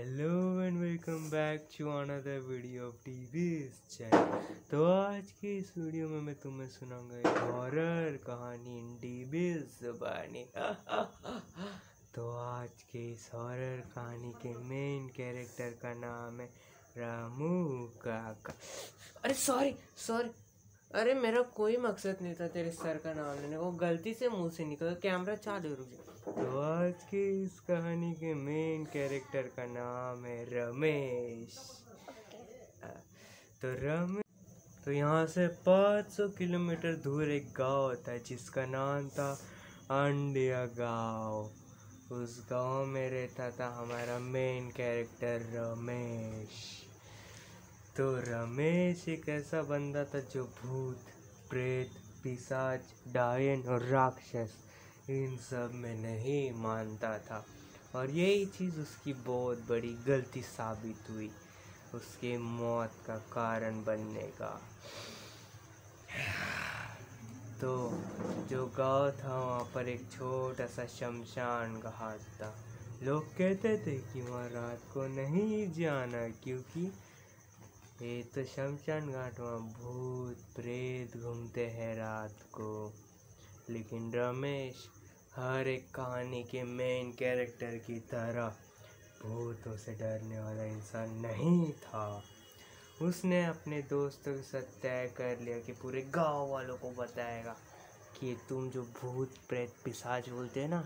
Hello and welcome back to another video of TV's channel. तो आज की इस वीडियो में मैं तुम्हें सुनाऊंगा एक हॉरर कहानी इन टीवीज ज़बानी। तो आज के इस हॉरर कहानी के मेन कैरेक्टर का नाम है रामू काका। अरे सॉरी, अरे मेरा कोई मकसद नहीं था तेरे सर का नाम लेने को, गलती से मुंह से निकल। कैमरा चालू, रुक जा। तो आज की इस कहानी के मेन कैरेक्टर का नाम है रमेश। तो यहाँ से 500 किलोमीटर दूर एक गांव था जिसका नाम था अंडिया गांव। उस गांव में रहता था हमारा मेन कैरेक्टर रमेश। तो रमेश एक ऐसा बंदा था जो भूत, प्रेत, पिशाच, डायन और राक्षस इन सब में नहीं मानता था, और यही चीज़ उसकी बहुत बड़ी गलती साबित हुई, उसके मौत का कारण बनने का। तो जो गांव था वहाँ पर एक छोटा सा शमशान घाट था। लोग कहते थे कि वहाँ रात को नहीं जाना, क्योंकि ये तो शमशान घाट, वहाँ भूत प्रेत घूमते हैं रात को। लेकिन रमेश हर एक कहानी के मेन कैरेक्टर की तरह भूतों से डरने वाला इंसान नहीं था। उसने अपने दोस्तों के साथ तय कर लिया कि पूरे गांव वालों को बताएगा कि तुम जो भूत प्रेत पिशाच बोलते हैं ना,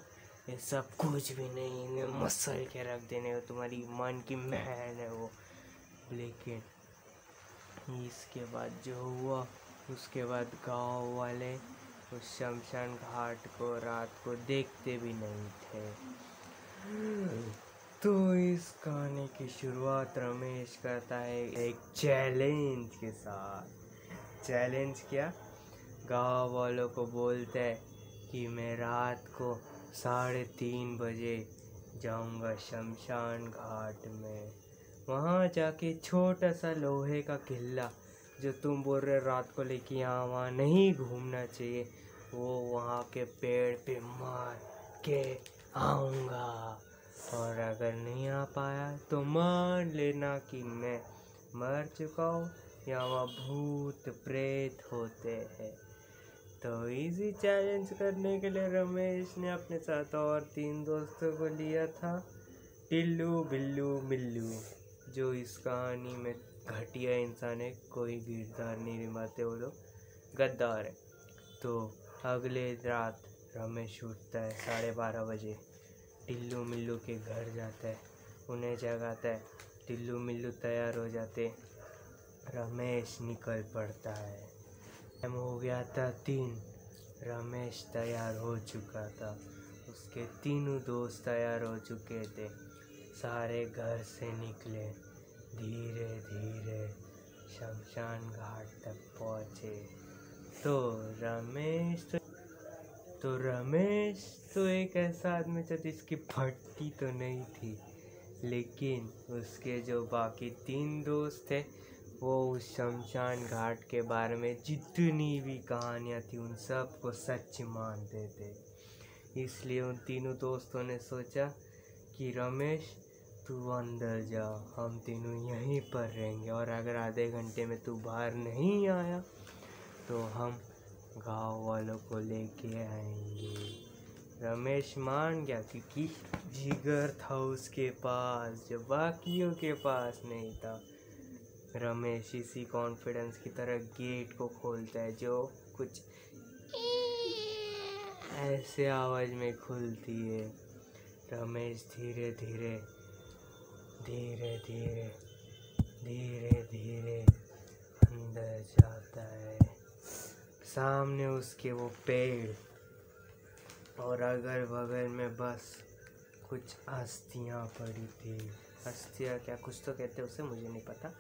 ये सब कुछ भी नहीं, इन्हें मसल के रख देने, तुम्हारी मन की महल है वो। लेकिन इसके बाद जो हुआ, उसके बाद गांव वाले उस शमशान घाट को रात को देखते भी नहीं थे। तो इस कहानी की शुरुआत रमेश करता है एक चैलेंज के साथ। चैलेंज क्या? गांव वालों को बोलता है कि मैं रात को 3:30 बजे जाऊंगा शमशान घाट में। वहाँ जाके छोटा सा लोहे का किला जो तुम बोल रहे रात को लेके यहाँ वहाँ नहीं घूमना चाहिए, वो वहाँ के पेड़ पे मार के आऊँगा। और अगर नहीं आ पाया तो मान लेना कि मैं मर चुका हूँ या वहाँ भूत प्रेत होते हैं। तो इसी चैलेंज करने के लिए रमेश ने अपने साथ और 3 दोस्तों को लिया था, टिल्लू, बिल्लू, मिल्लू, जो इस कहानी में घटिया इंसान है, कोई किरदार नहीं निभाते, वो लोग गद्दार है। तो अगले रात रमेश उठता है 12:30 बजे, टिल्लू मिल्लू के घर जाता है, उन्हें जगाता है। टिल्लू मिल्लू तैयार हो जाते, रमेश निकल पड़ता है। टाइम हो गया था 3, रमेश तैयार हो चुका था, उसके तीनों दोस्त तैयार हो चुके थे। सारे घर से निकले, धीरे धीरे शमशान घाट तक पहुँचे। तो रमेश तो एक ऐसा आदमी था जिसकी फटती तो नहीं थी, लेकिन उसके जो बाकी 3 दोस्त थे वो उस शमशान घाट के बारे में जितनी भी कहानियाँ थी उन सब को सच मानते थे। इसलिए उन तीनों दोस्तों ने सोचा कि रमेश तू अंदर जा, हम तीनों यहीं पर रहेंगे, और अगर आधे घंटे में तू बाहर नहीं आया तो हम गांव वालों को लेके आएंगे। रमेश मान गया क्योंकि जिगर था उसके पास जो बाकियों के पास नहीं था। रमेश इसी कॉन्फिडेंस की तरह गेट को खोलता है जो कुछ ऐसे आवाज़ में खुलती है। रमेश धीरे धीरे अंदर जाता है। सामने उसके वो पेड़ और अगल बगल में बस कुछ अस्थियाँ पड़ी थी। अस्थियाँ क्या, कुछ तो कहते उसे, मुझे नहीं पता।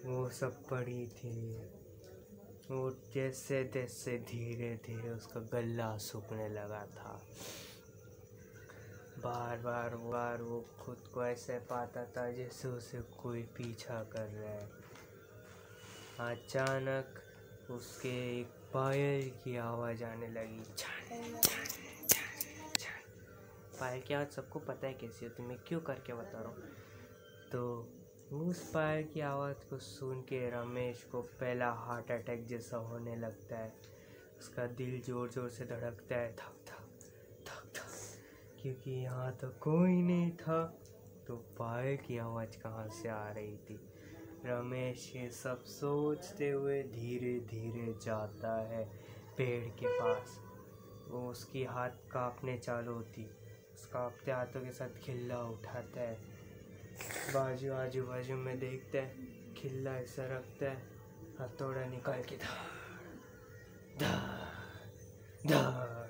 वो सब पड़ी थी। वो जैसे तैसे धीरे धीरे उसका गला सूखने लगा था। बार बार वो खुद को ऐसे पाता था जैसे उसे कोई पीछा कर रहा है। अचानक उसके एक पायल की आवाज़ आने लगी, छन छन छन छन। पायल की आवाज़ सबको पता है कैसी होती है, मैं क्यों करके बता रहा हूँ। तो उस पायल की आवाज़ को सुन के रमेश को पहला हार्ट अटैक जैसा होने लगता है। उसका दिल ज़ोर ज़ोर से धड़कता है, धक धक धक धक, क्योंकि यहाँ तो कोई नहीं था। तो पायल की आवाज़ कहाँ से आ रही थी? रमेश ये सब सोचते हुए धीरे धीरे जाता है पेड़ के पास। वो उसकी हाथ कांपने चालू होती, उस कांपते हाथों के साथ खिल्ला उठाता है। आजू बाजू में देखता है, खिल्ला ऐसा रखता है, हथौड़ा निकाल के धाड़ धाड़ धाड़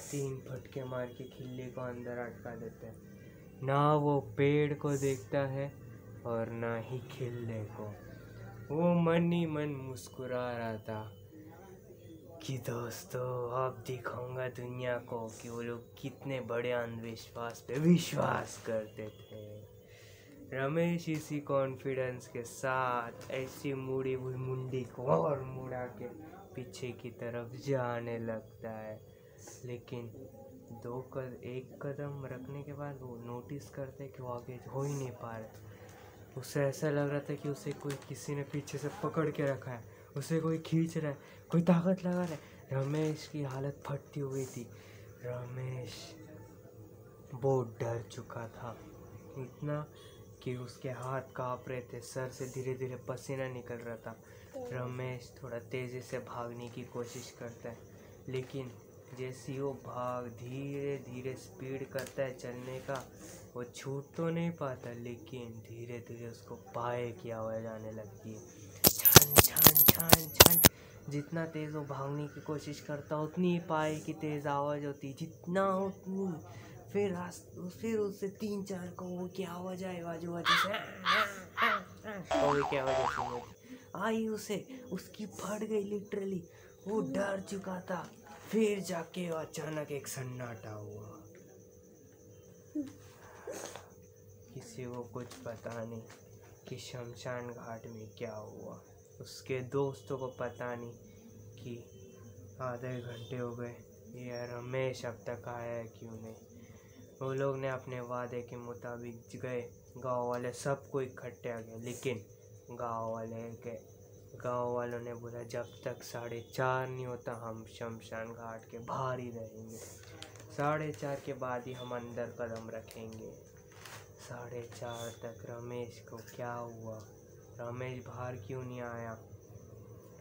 3 फटके मार के खिल्ले को अंदर अटका देता है। ना वो पेड़ को देखता है और ना ही खिल्ले को। वो मन ही मन मुस्कुरा रहा था कि दोस्तों अब दिखाऊंगा दुनिया को कि वो लोग कितने बड़े अंधविश्वास पे विश्वास करते थे। रमेश इसी कॉन्फिडेंस के साथ ऐसी मुड़ी हुई मुंडी को और मुड़ा के पीछे की तरफ जाने लगता है। लेकिन एक कदम रखने के बाद वो नोटिस करते कि वो आगे हो ही नहीं पा रहा। उसे ऐसा लग रहा था कि उसे किसी ने पीछे से पकड़ के रखा है, उसे कोई खींच रहा है, कोई ताकत लगा रहा है। रमेश की हालत फटती हुई थी। रमेश बहुत डर चुका था, इतना कि उसके हाथ कांप रहे थे, सर से धीरे धीरे पसीना निकल रहा था। रमेश थोड़ा तेज़ी से भागने की कोशिश करता है, लेकिन जैसी वो धीरे धीरे स्पीड करता है चलने का, वो छूट तो नहीं पाता, लेकिन धीरे धीरे उसको पाए की आवाज़ आने लगती है, छन छन छन छन। जितना तेज़ वो भागने की कोशिश करता उतनी पाए की तेज़ आवाज़ होती, जितना उतनी फिर उससे 3-4 कौवे की आवाज़ आए आजू बाजू से, कौवे की आवाज़ ऐसी आई उसे, उसकी फट गई लिटरली। वो डर चुका था। फिर जाके अचानक एक सन्नाटा हुआ। किसी को कुछ पता नहीं कि शमशान घाट में क्या हुआ। उसके दोस्तों को पता नहीं कि आधे घंटे हो गए, ये रमेश अब तक आया है क्यों नहीं। वो लोग ने अपने वादे के मुताबिक गए, गांव वाले सबको इकट्ठे आ गए, लेकिन गांव वालों ने बोला जब तक 4:30 नहीं होता हम शमशान घाट के बाहर ही रहेंगे, 4:30 के बाद ही हम अंदर कदम रखेंगे। 4:30 तक रमेश को क्या हुआ, रमेश बाहर क्यों नहीं आया,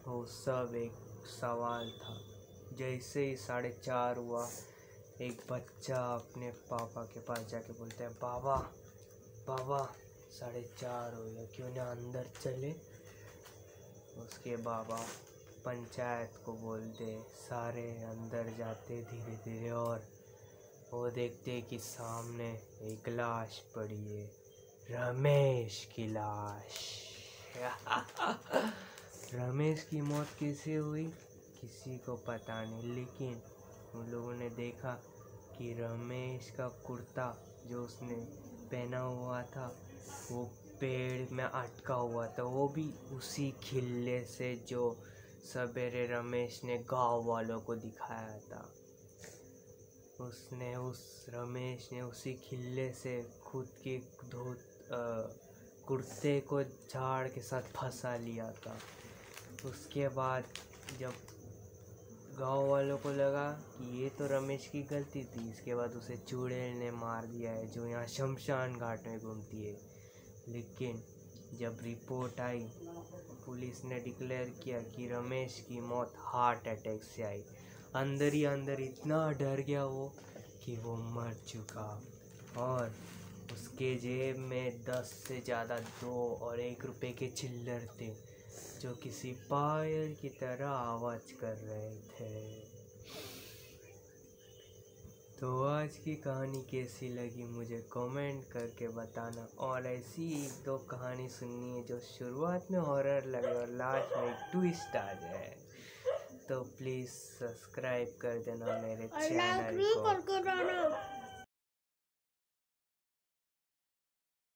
वो सब एक सवाल था। जैसे ही 4:30 हुआ, एक बच्चा अपने पापा के पास जाके बोलता है, बाबा 4:30 हो गया, क्यों ना अंदर चले। उसके बाबा पंचायत को बोलते, सारे अंदर जाते धीरे धीरे, और वो देखते कि सामने एक लाश पड़ी है, रमेश की लाश। रमेश की मौत कैसे हुई किसी को पता नहीं, लेकिन उन लोगों ने देखा कि रमेश का कुर्ता जो उसने पहना हुआ था वो पेड़ में अटका हुआ था, वो भी उसी खिल्ले से जो सवेरे रमेश ने गांव वालों को दिखाया था। रमेश ने उसी खिल्ले से खुद के कुर्ते को झाड़ के साथ फंसा लिया था। उसके बाद जब गांव वालों को लगा कि ये तो रमेश की गलती थी, इसके बाद उसे चुड़ैल ने मार दिया है जो यहाँ शमशान घाट में घूमती है। लेकिन जब रिपोर्ट आई, पुलिस ने डिक्लेयर किया कि रमेश की मौत हार्ट अटैक से आई। अंदर ही अंदर इतना डर गया वो कि वो मर चुका, और उसके जेब में 10 से ज़्यादा 2 और 1 रुपए के चिल्लर थे जो किसी पायल की तरह आवाज़ कर रहे थे। तो आज की कहानी कैसी लगी मुझे कमेंट करके बताना, और ऐसी 1-2 कहानी सुननी है जो शुरुआत में हॉरर लगे और लास्ट में एक ट्विस्ट आ जाए, तो प्लीज़ सब्सक्राइब कर देना मेरे चैनल को।